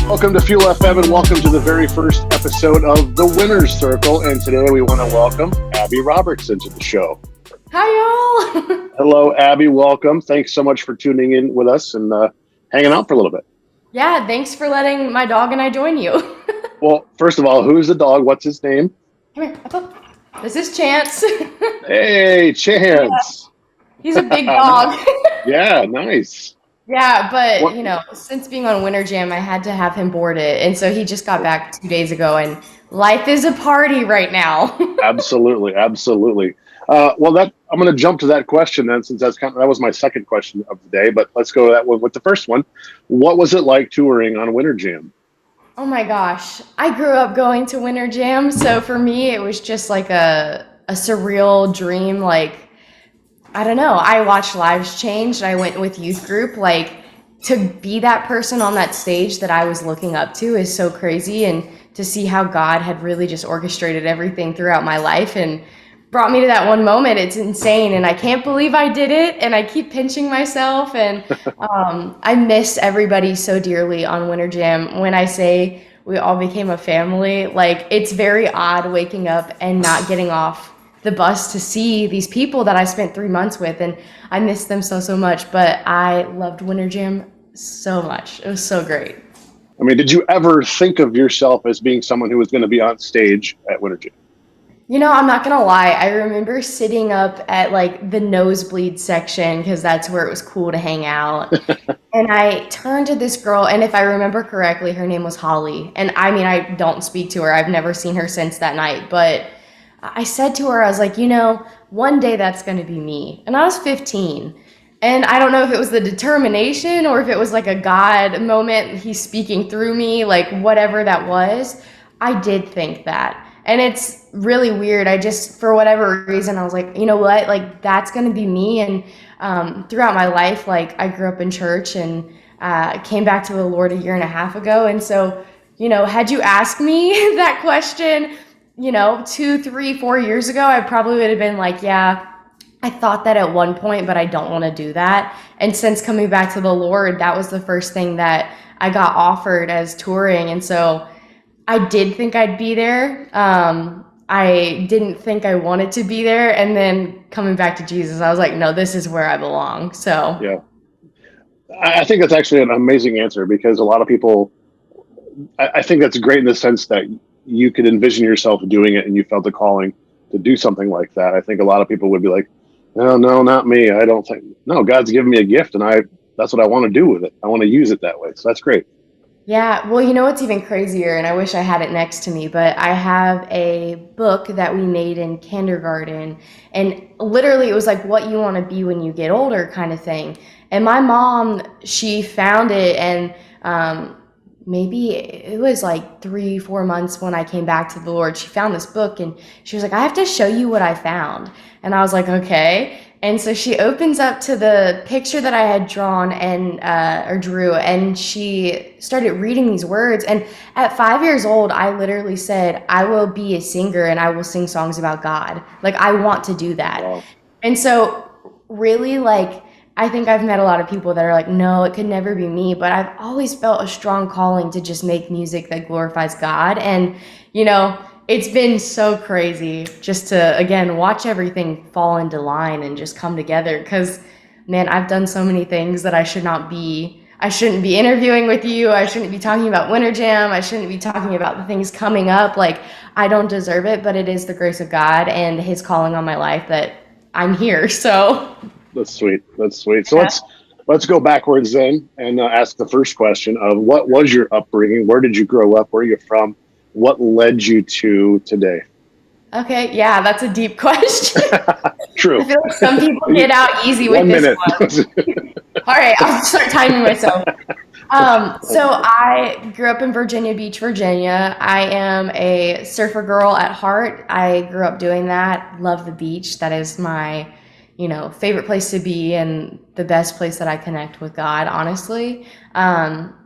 Welcome to Fuel FM and welcome to the very first episode of The Winner's Circle. And today we want to welcome Abby Robertson to the show. Hi, y'all. Hello, Abby. Welcome. Thanks so much for tuning in with us and hanging out for a little bit. Yeah, thanks for letting my dog and I join you. Well, first of all, who's the dog? What's his name? Come here. This is Chance. Hey, Chance. Yeah. He's a big dog. Yeah, nice. Yeah, but, since being on Winter Jam, I had to have him boarded. And so he just got back 2 days ago, and life is a party right now. Absolutely. I'm going to jump to that question then, since that was my second question of the day. But let's go with the first one. What was it like touring on Winter Jam? Oh my gosh. I grew up going to Winter Jam. So for me, it was just like a surreal dream. Like, I don't know. I watched lives change. I went with youth group. Like, to be that person on that stage that I was looking up to is so crazy. And to see how God had really just orchestrated everything throughout my life and brought me to that one moment, it's insane. And I can't believe I did it. And I keep pinching myself. And I miss everybody so dearly on Winter Jam. When I say we all became a family, like, it's very odd waking up and not getting off the bus to see these people that I spent 3 months with, and I miss them so much. But I loved Winter Jam so much. It was so great. I mean, did you ever think of yourself as being someone who was going to be on stage at Winter Jam? I'm not gonna lie. I remember sitting up at like the nosebleed section because that's where it was cool to hang out. And I turned to this girl, and if I remember correctly, her name was Holly. And I mean, I don't speak to her. I've never seen her since that night, but I said to her, I was like, one day that's going to be me. And I was 15. And I don't know if it was the determination or if it was like a God moment, he's speaking through me, like whatever that was. I did think that. And it's really weird. I just, for whatever reason, I was like, you know what? Like, that's going to be me. And throughout my life, like, I grew up in church and came back to the Lord a year and a half ago. And so, had you asked me that question 2, 3, 4 years ago, I probably would have been like, yeah, I thought that at one point, but I don't want to do that. And since coming back to the Lord, that was the first thing that I got offered as touring. And so I did think I'd be there. I didn't think I wanted to be there. And then coming back to Jesus, I was like, no, this is where I belong. So yeah, I think that's actually an amazing answer, because a lot of people, I think that's great in the sense that you could envision yourself doing it and you felt the calling to do something like that. I think a lot of people would be like, no, not me. I don't think, no, God's given me a gift and that's what I want to do with it. I want to use it that way. So that's great. Yeah. Well, what's even crazier, and I wish I had it next to me, but I have a book that we made in kindergarten, and literally it was like what you want to be when you get older kind of thing. And my mom, she found it, and maybe it was like 3-4 months when I came back to the Lord, she found this book and she was like, I have to show you what I found. And I was like, okay. And so she opens up to the picture that I had drawn and or drew, and she started reading these words. And at 5 years old, I literally said, I will be a singer and I will sing songs about God. Like, I want to do that. Wow. And so really, like, I think I've met a lot of people that are like, no, it could never be me. But I've always felt a strong calling to just make music that glorifies God. And, it's been so crazy just to, again, watch everything fall into line and just come together. Because, man, I've done so many things that I shouldn't be interviewing with you. I shouldn't be talking about Winter Jam. I shouldn't be talking about the things coming up. Like, I don't deserve it, but it is the grace of God and his calling on my life that I'm here. So That's sweet. So yeah. Let's go backwards then and ask the first question of what was your upbringing? Where did you grow up? Where are you from? What led you to today? Okay, yeah, that's a deep question. True. I feel like some people get out easy with this one. All right, I'll start timing myself. So I grew up in Virginia Beach, Virginia. I am a surfer girl at heart. I grew up doing that. Love the beach. That is my favorite place to be and the best place that I connect with God, honestly.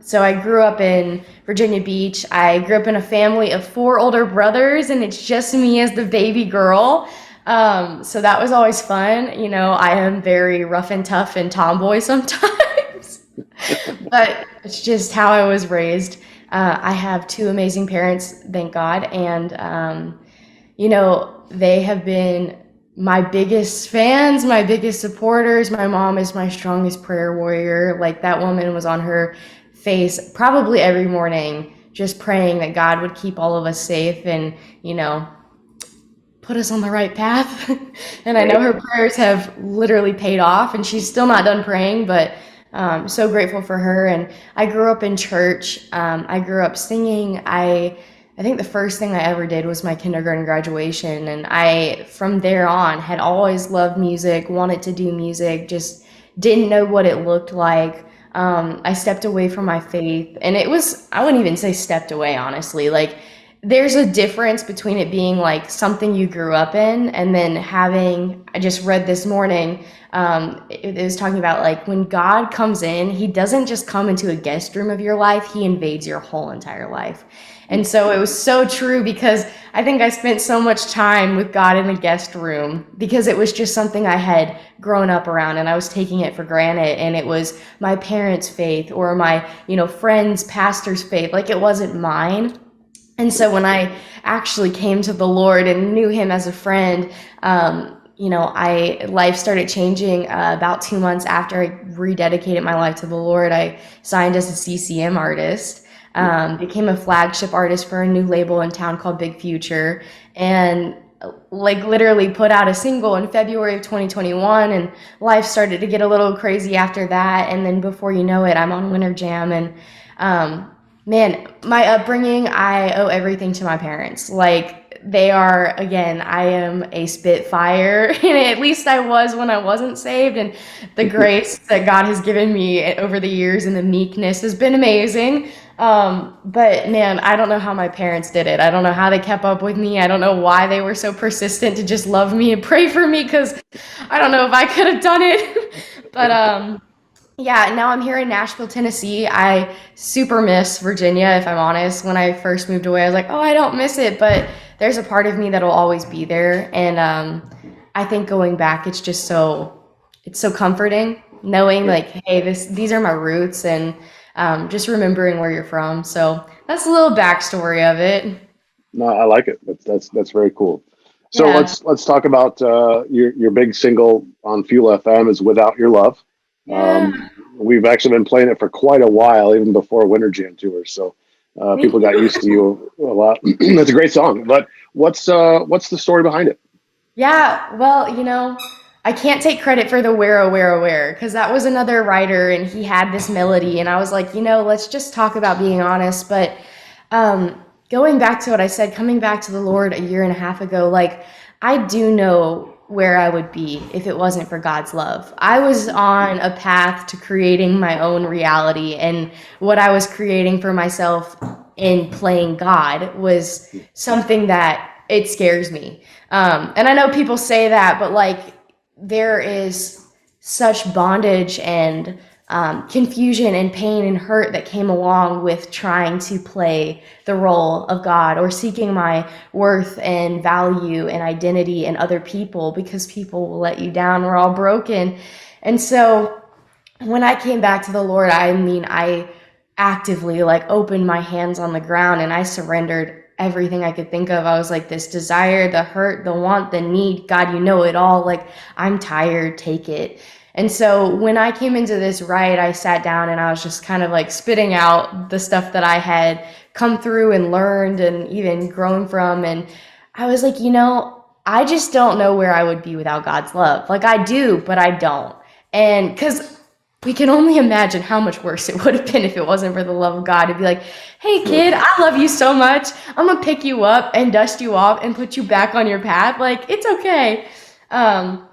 So I grew up in Virginia Beach. I grew up in a family of 4 older brothers, and it's just me as the baby girl. So that was always fun. You know, I am very rough and tough and tomboy sometimes, but it's just how I was raised. I have two amazing parents, thank God, and you know, they have been my biggest fans, my biggest supporters. My mom is my strongest prayer warrior. Like that woman was on her face probably every morning, just praying that God would keep all of us safe and, you know, put us on the right path. And I know Right. her prayers have literally paid off, and she's still not done praying, but so grateful for her. And I grew up in church. I grew up singing. I think the first thing I ever did was my kindergarten graduation, and I from there on had always loved music, wanted to do music, just didn't know what it looked like. I stepped away from my faith, and it was, I wouldn't even say stepped away, honestly. Like, there's a difference between it being like something you grew up in and then having, I just read this morning, it was talking about like when God comes in, he doesn't just come into a guest room of your life, he invades your whole entire life. And so it was so true because I think I spent so much time with God in the guest room because it was just something I had grown up around and I was taking it for granted. And it was my parents' faith or my, you know, friends' pastor's faith. Like it wasn't mine. And so when I actually came to the Lord and knew him as a friend, you know, I life started changing about 2 months after I rededicated my life to the Lord. I signed as a CCM artist, became a flagship artist for a new label in town called Big Future, and like literally put out a single in February of 2021. And life started to get a little crazy after that. And then before you know it, I'm on Winter Jam. And man, my upbringing, I owe everything to my parents. Like, they are, again, I am a spitfire, and at least I was when I wasn't saved. And the grace that God has given me over the years and the meekness has been amazing. But man, I don't know how my parents did it. I don't know how they kept up with me. I don't know why they were so persistent to just love me and pray for me because I don't know if I could have done it. But yeah, now I'm here in Nashville, Tennessee. I super miss Virginia, if I'm honest. When I first moved away, I was like, oh, I don't miss it. But there's a part of me that'll always be there. And I think going back, it's so comforting knowing Yeah. like, hey, these are my roots and just remembering where you're from. So that's a little backstory of it. No, I like it. That's very cool. So Yeah. let's talk about your big single on Fuel FM is "Without Your Love." Yeah. We've actually been playing it for quite a while, even before Winter Jam tour. So Me people got used to you a lot. That's a great song. But what's the story behind it? Yeah, well, you know, I can't take credit for the where, oh, where, oh, where, because that was another writer and he had this melody. And I was like, you know, let's just talk about being honest. But going back to what I said, coming back to the Lord a year and a half ago, like, I do know where I would be if it wasn't for God's love. I was on a path to creating my own reality, and what I was creating for myself in playing God was something that it scares me. And I know people say that, but like there is such bondage and confusion and pain and hurt that came along with trying to play the role of God or seeking my worth and value and identity in other people because people will let you down. We're all broken. And so when I came back to the Lord, I mean, I actively like opened my hands on the ground and I surrendered everything I could think of. I was like, this desire, the hurt, the want, the need, God, you know it all. Like, I'm tired, take it. And so when I came into this ride, I sat down and I was just kind of like spitting out the stuff that I had come through and learned and even grown from. And I was like, you know, I just don't know where I would be without God's love. Like, I do, but I don't. And because we can only imagine how much worse it would have been if it wasn't for the love of God. It'd be like, hey, kid, I love you so much. I'm going to pick you up and dust you off and put you back on your path. Like, it's okay. Um,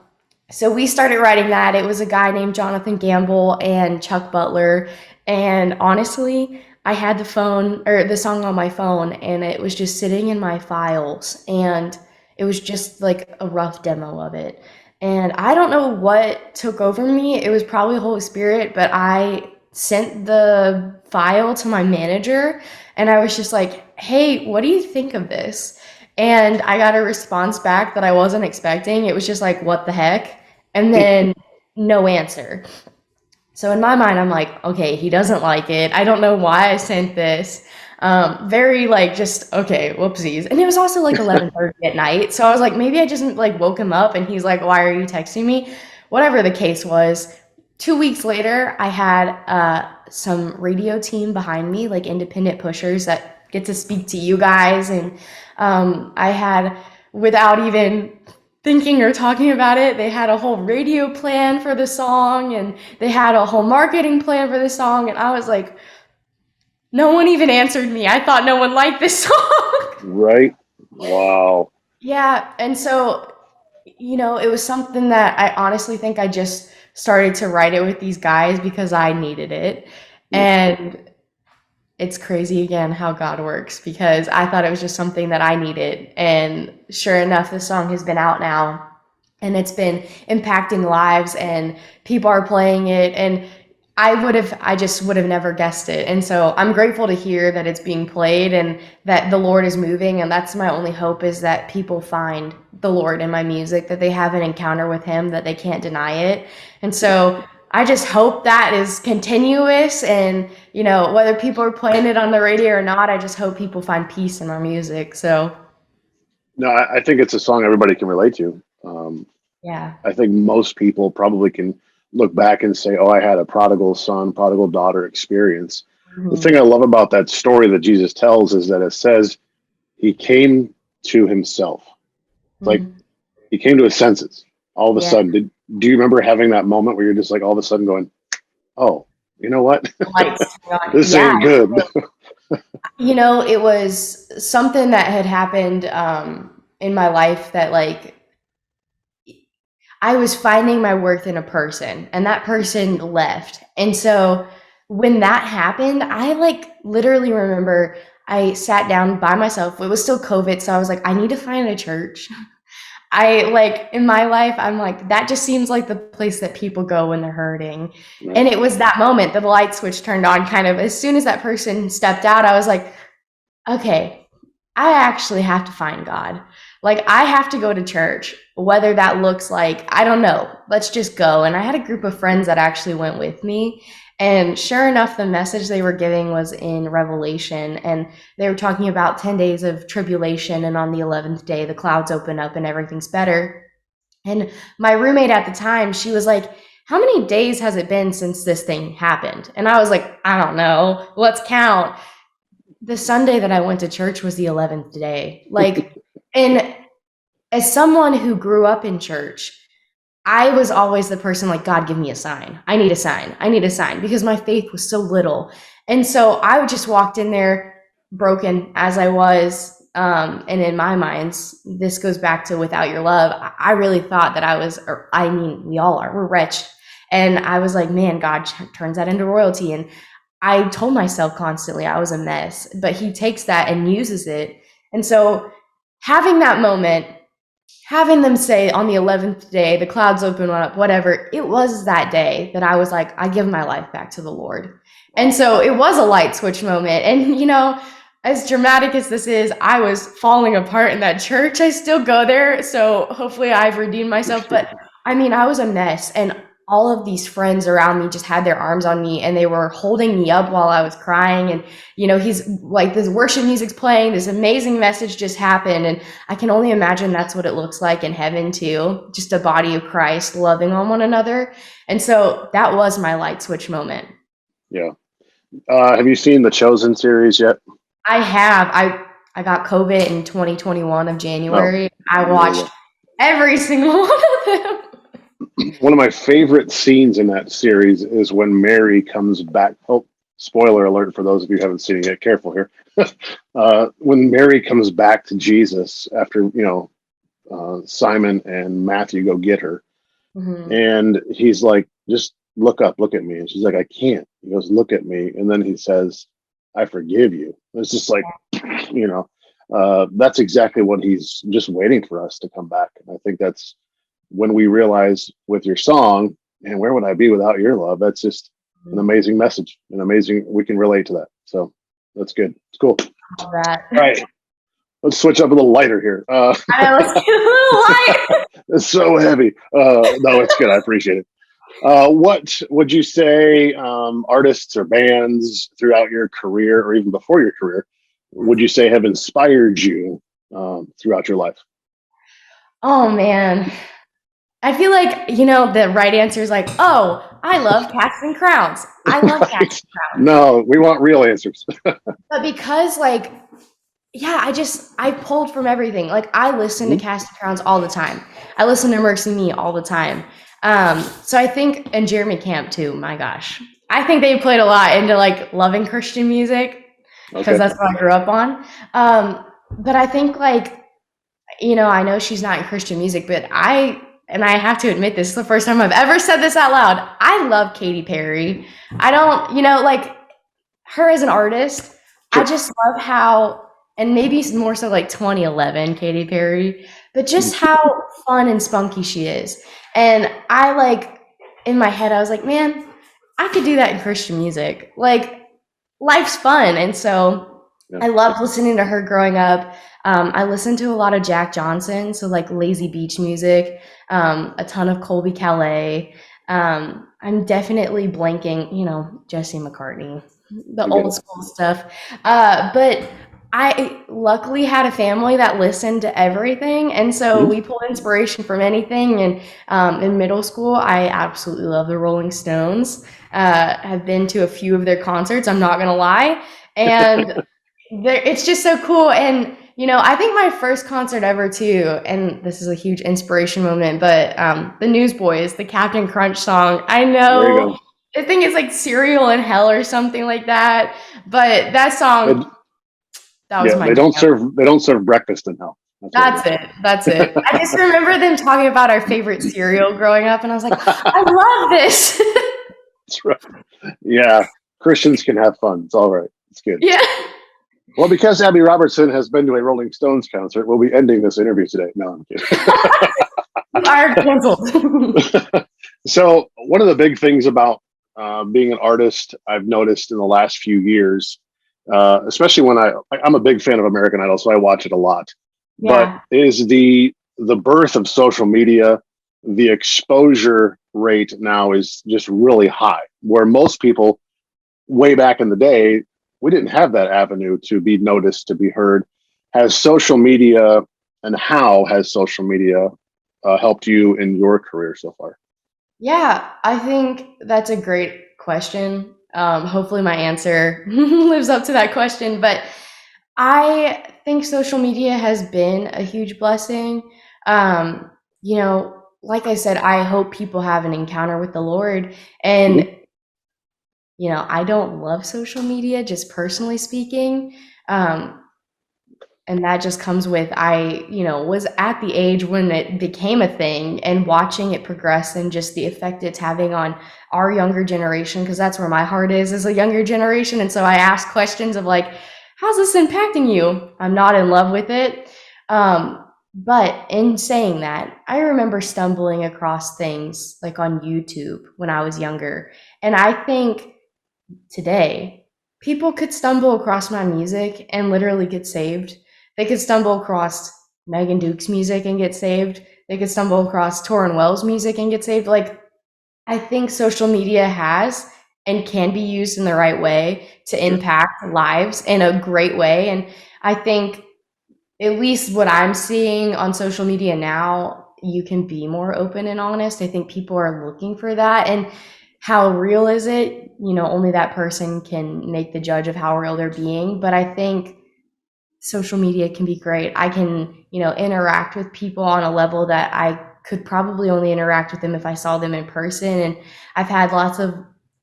so we started writing that. It was a guy named Jonathan Gamble and Chuck Butler. And honestly, I had the phone or the song on my phone and it was just sitting in my files. And it was just like a rough demo of it. And I don't know what took over me. It was probably Holy Spirit, but I sent the file to my manager and I was just like, hey, what do you think of this? And I got a response back that I wasn't expecting. It was just like, what the heck? And then no answer. So in my mind, I'm like, okay, he doesn't like it. I don't know why I sent this. Very like just okay, whoopsies. And it was also like 11:30 at night. So I was like, maybe I just like woke him up and he's like, why are you texting me? Whatever the case was. 2 weeks later, I had some radio team behind me, like independent pushers that get to speak to you guys. And I had, without even thinking or talking about it, they had a whole radio plan for the song and they had a whole marketing plan for the song. And I was like, no one even answered me. I thought no one liked this song. Right? Wow. Yeah. And so, it was something that I honestly think I just started to write it with these guys because I needed it. Yep. And it's crazy again how God works because I thought it was just something that I needed. And sure enough, the song has been out now and it's been impacting lives and people are playing it. And I just would have never guessed it. And so I'm grateful to hear that it's being played and that the Lord is moving. And that's my only hope is that people find the Lord in my music, that they have an encounter with Him, that they can't deny it. And so I just hope that is continuous. And, whether people are playing it on the radio or not, I just hope people find peace in our music. So, No, I think it's a song everybody can relate to. yeah. I think most people probably can look back and say, "Oh, I had a prodigal son, prodigal daughter experience." The Mhm. thing I love about that story that Jesus tells is that it says he came to himself. It's like Mhm. he came to his senses. All of a Yeah. sudden, do you remember having that moment where you're just like all of a sudden going, "Oh, you know what? The lights turn on. This Yeah. ain't good." It was something that had happened in my life that like I was finding my worth in a person and that person left. And so when that happened, I like literally remember I sat down by myself. It was still COVID, so I was like, I need to find a church. I like in my life, I'm like, that just seems like the place that people go when they're hurting. Right. And it was that moment that the light switch turned on kind of as soon as that person stepped out, I was like, okay, I actually have to find God. Like, I have to go to church, whether that looks like, I don't know, let's just go. And I had a group of friends that actually went with me. And sure enough, the message they were giving was in Revelation. And they were talking about 10 days of tribulation. And on the 11th day, the clouds open up and everything's better. And my roommate at the time, she was like, how many days has it been since this thing happened? And I was like, I don't know. Let's count. The Sunday that I went to church was the 11th day. Like, and as someone who grew up in church, I was always the person like, God, give me a sign. I need a sign. I need a sign because my faith was so little. And so I just walked in there broken as I was. And in my minds, this goes back to without your love. I really thought that I was, or I mean, we all are, we're wretched. And I was like, man, God turns that into royalty. And I told myself constantly I was a mess, but He takes that and uses it. And so having that moment, having them say on the 11th day, the clouds open up, whatever, it was that day that I was like, I give my life back to the Lord. And so it was a light switch moment. And, as dramatic as this is, I was falling apart in that church. I still go there. So hopefully I've redeemed myself. But I mean, I was a mess. And all of these friends around me just had their arms on me and they were holding me up while I was crying. And, he's like, this worship music's playing, this amazing message just happened. And I can only imagine that's what it looks like in heaven too, just a body of Christ loving on one another. And so that was my light switch moment. Yeah. Have you seen the Chosen series yet? I have. I got COVID in 2021 of No. January. I There you watched every single one of them. go. One of my favorite scenes in that series is when Mary comes back. Oh, spoiler alert for those of you who haven't seen it yet. Careful here. When Mary comes back to Jesus after, Simon and Matthew go get her. Mhm. And he's like, just look up, look at me. And she's like, I can't. He goes, look at me. And then he says, I forgive you. It's just like, that's exactly what he's just waiting for us to come back. And I think that's when we realize with your song, and where would I be without your love? That's just an amazing message, we can relate to that. So that's good. It's cool. All that. All right. Let's switch up a little lighter here. I know, let's get a little light. It's so heavy. No, it's good. I appreciate it. What would you say artists or bands throughout your career or even before your career would you say have inspired you throughout your life? Oh man. I feel like, the right answer is like, oh, I love Cats and Crowns. I love Cats Right? and Crowns. No, we want real answers. But because like, yeah, I pulled from everything. Like I listen to Mhm. Cast and Crowns all the time. I listen to Mercy Me all the time. So I think, and Jeremy Camp too. My gosh, I think they played a lot into like loving Christian music because Okay. that's what I grew up on. But I think like, I know she's not in Christian music, but and I have to admit this is the first time I've ever said this out loud. I love Katy Perry. I don't, like her as an artist, I Sure. just love how, and maybe more so like 2011 Katy Perry, but just Mhm. how fun and spunky she is. And I like, in my head, I was like, man, I could do that in Christian music. Like, life's fun. And so Yeah. I loved listening to her growing up. I listened to a lot of Jack Johnson, so like lazy beach music, a ton of Colby Calais. I'm definitely blanking, Jesse McCartney, the I get old it. school stuff. But I luckily had a family that listened to everything, and so Mhm. we pulled inspiration from anything. And in middle school, I absolutely love the Rolling Stones. Have been to a few of their concerts. I'm not gonna lie, and it's just so cool. And I think my first concert ever too, and this is a huge inspiration moment, but the Newsboys, the Captain Crunch song. I There you know, go. I think it's like Cereal in Hell or something like that, but that They, song, that was yeah, my they don't jam. serve breakfast in hell. That's what it That's is. it. That's it. I just remember them talking about our favorite cereal growing up, and I was like, I love this. That's right. Yeah, Christians can have fun. It's all right. It's good. Yeah. Well, because Abby Robertson has been to a Rolling Stones concert, we'll be ending this interview today. No, I'm You are canceled. kidding. So, one of the big things about being an artist, I've noticed in the last few years, especially when I'm a big fan of American Idol, so I watch it a lot. But Yeah. is the birth of social media, the exposure rate now is just really high. Where most people way back in the day, we didn't have that avenue to be noticed, to be heard. Has social media and how has social media helped you in your career so far? Yeah, I think that's a great question. Hopefully, my answer lives up to that question. But I think social media has been a huge blessing. Like I said, I hope people have an encounter with the Lord. Mhm. And, I don't love social media, just personally speaking. Um, and that just comes with was at the age when it became a thing and watching it progress and just the effect it's having on our younger generation, because that's where my heart is as a younger generation. And so I ask questions of like, how's this impacting you? I'm not in love with it. But in saying that, I remember stumbling across things like on YouTube when I was younger, and I think today, people could stumble across my music and literally get saved. They could stumble across Megan Duke's music and get saved. They could stumble across Torrin Wells' music and get saved. Like, I think social media has and can be used in the right way to Sure. impact lives in a great way. And I think, at least what I'm seeing on social media now, you can be more open and honest. I think people are looking for that. And how real is it? Only that person can make the judge of how real they're being. But I think social media can be great. I can, interact with people on a level that I could probably only interact with them if I saw them in person. And I've had lots of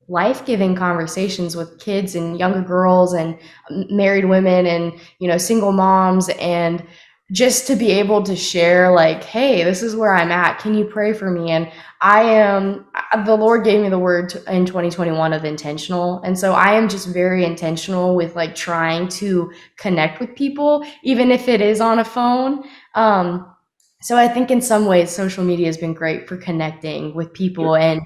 life-giving conversations with kids and younger girls and married women and, single moms, and just to be able to share like, hey, this is where I'm at. Can you pray for me? And the Lord gave me the word in 2021 of intentional. And so I am just very intentional with like trying to connect with people, even if it is on a phone. So I think in some ways, social media has been great for connecting with Sure. people and,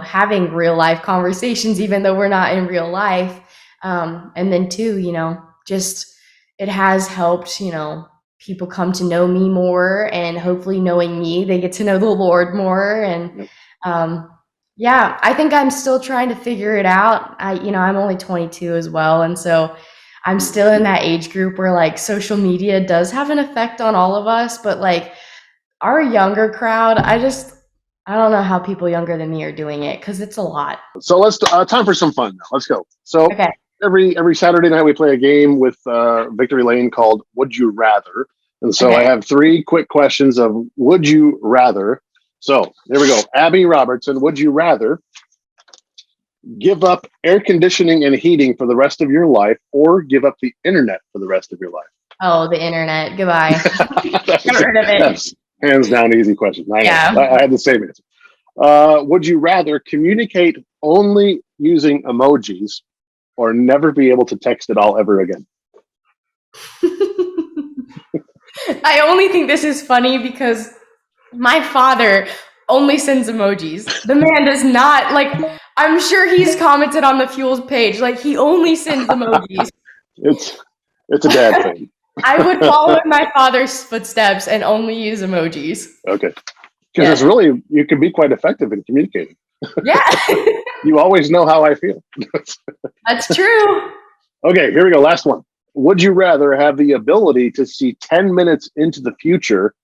having real life conversations, even though we're not in real life. And then too, just it has helped, people come to know me more, and hopefully knowing me, they get to know the Lord more. And Yep. um, yeah, I think I'm still trying to figure it out. I'm only 22 as well. And so I'm still in that age group where like social media does have an effect on all of us, but like our younger crowd, I don't know how people younger than me are doing it because it's a lot. So let's time for some fun now. Let's go. So Okay. every Saturday night we play a game with Victory Lane called Would You Rather, and so I Okay. have three quick questions of Would you rather. So there we go. Abby Robertson, would you rather give up air conditioning and heating for the rest of your life, or give up the internet for the rest of your life? Oh, the internet. Goodbye. that's, Get rid of it. that's hands down easy question. I know. Yeah. I had the same answer. Would you rather communicate only using emojis, or never be able to text at all ever again? I only think this is funny because my father only sends emojis. The man does not, like, I'm sure he's commented on the Fuels page. Like, he only sends emojis. It's it's a dad thing. I would follow in my father's footsteps and only use emojis. Okay, because it's Yes. really, you can be quite effective in communicating. Yeah. You always know how I feel. That's true. Okay, here we go. Last one. Would you rather have the ability to see 10 minutes into the future,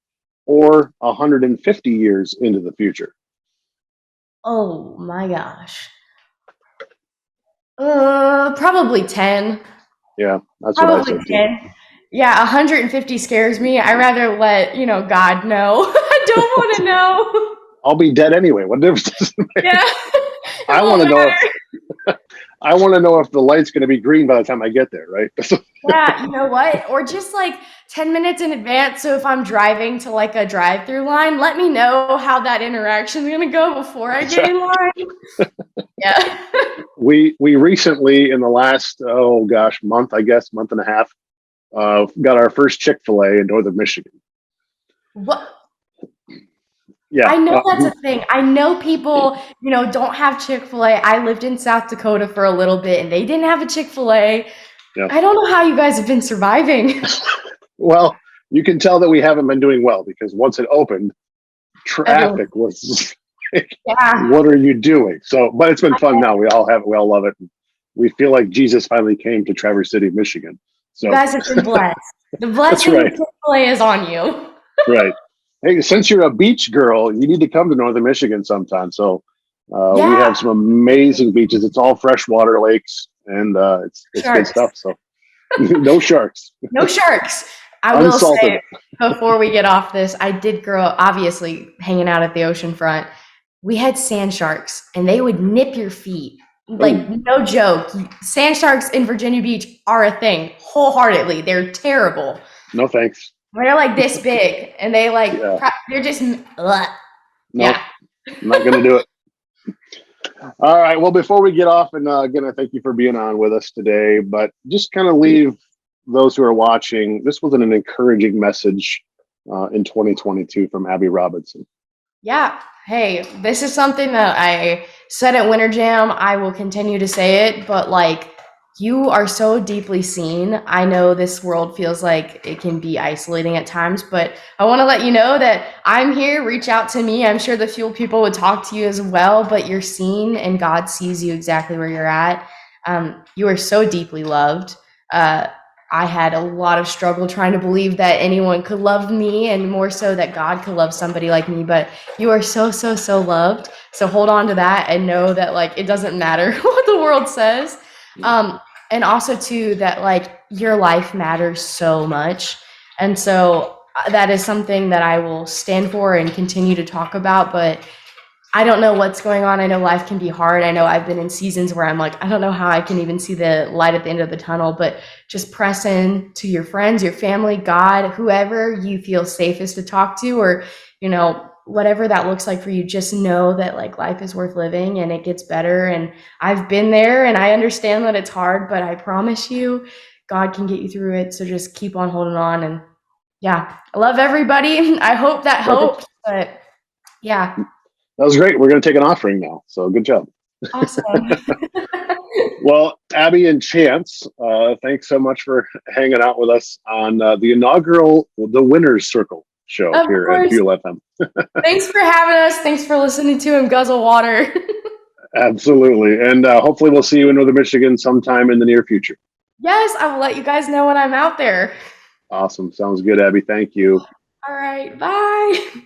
or 150 years into the future? Oh my gosh. Probably 10. Yeah, that's what I Probably said too. 10. Yeah, 150 scares me. I rather let, God know. I don't want to know. I'll be dead anyway. What difference does it make? Yeah. It I want won't to know matter. if I want to know if the light's going to be green by the time I get there, right? Yeah, you know what? Or just like 10 minutes in advance. So if I'm driving to like a drive-through line, let me know how that interaction is going to go before I get in line. Yeah. We recently, in the last, oh gosh, month, I guess, month and a half, got our first Chick-fil-A in northern Michigan. What? Yeah. I know that's a thing. I know people, don't have Chick-fil-A. I lived in South Dakota for a little bit and they didn't have a Chick-fil-A. Yeah. I don't know how you guys have been surviving. Well, you can tell that we haven't been doing well, because once it opened, Everyone, traffic was like, yeah. what are you doing? So, but it's been fun now. We all have it. We all love it. We feel like Jesus finally came to Traverse City, Michigan. You So guys have been blessed. The that's blessing of right. Chick-fil-A is on you. Right. Hey, since you're a beach girl, you need to come to northern Michigan sometime. So we Yeah. have some amazing beaches. It's all freshwater lakes, and it's good Sharks. stuff. So no sharks, No sharks. I will unsalted. say, before we get off this, I did grow up, obviously, hanging out at the ocean front. We had sand sharks, and they would nip your feet. Like, Oh, no joke. Sand sharks in Virginia Beach are a thing, wholeheartedly. They're terrible. no thanks. They're like this big, and Yeah, they're just, ugh. nope, Yeah. not gonna do it. All right. Well, before we get off, and again, I thank you for being on with us today, but just kind of leave those who are watching. This was an encouraging message in 2022 from Abby Robertson. Yeah. Hey, this is something that I said at Winter Jam. I will continue to say it, but like, you are so deeply seen. I know this world feels like it can be isolating at times, but I want to let you know that I'm here. Reach out to me. I'm sure the Fuel people would talk to you as well, but you're seen and God sees you exactly where you're at. You are so deeply loved. I had a lot of struggle trying to believe that anyone could love me, and more so that God could love somebody like me, but you are so, so, so loved. So hold on to that and know that like it doesn't matter what the world says. And also too that like your life matters so much. And so that is something that I will stand for and continue to talk about, but I don't know what's going on. I know life can be hard. I know I've been in seasons where I'm like, I don't know how I can even see the light at the end of the tunnel, but just press in to your friends, your family, God, whoever you feel safest to talk to, or, whatever that looks like for you. Just know that like life is worth living and it gets better. And I've been there and I understand that it's hard, but I promise you, God can get you through it. So just keep on holding on. And yeah, I love everybody. I hope that Perfect. helped, but yeah. That was great. We're going to take an offering now. So good job. Awesome. Well, Abby and Chance, thanks so much for hanging out with us on the inaugural The Winners Circle show Of here at course. Fuel FM. Thanks for having us. Thanks for listening to him guzzle water. Absolutely. And hopefully we'll see you in Northern Michigan sometime in the near future. Yes, I will let you guys know when I'm out there. Awesome. Sounds good, Abby. Thank you. All right. Bye.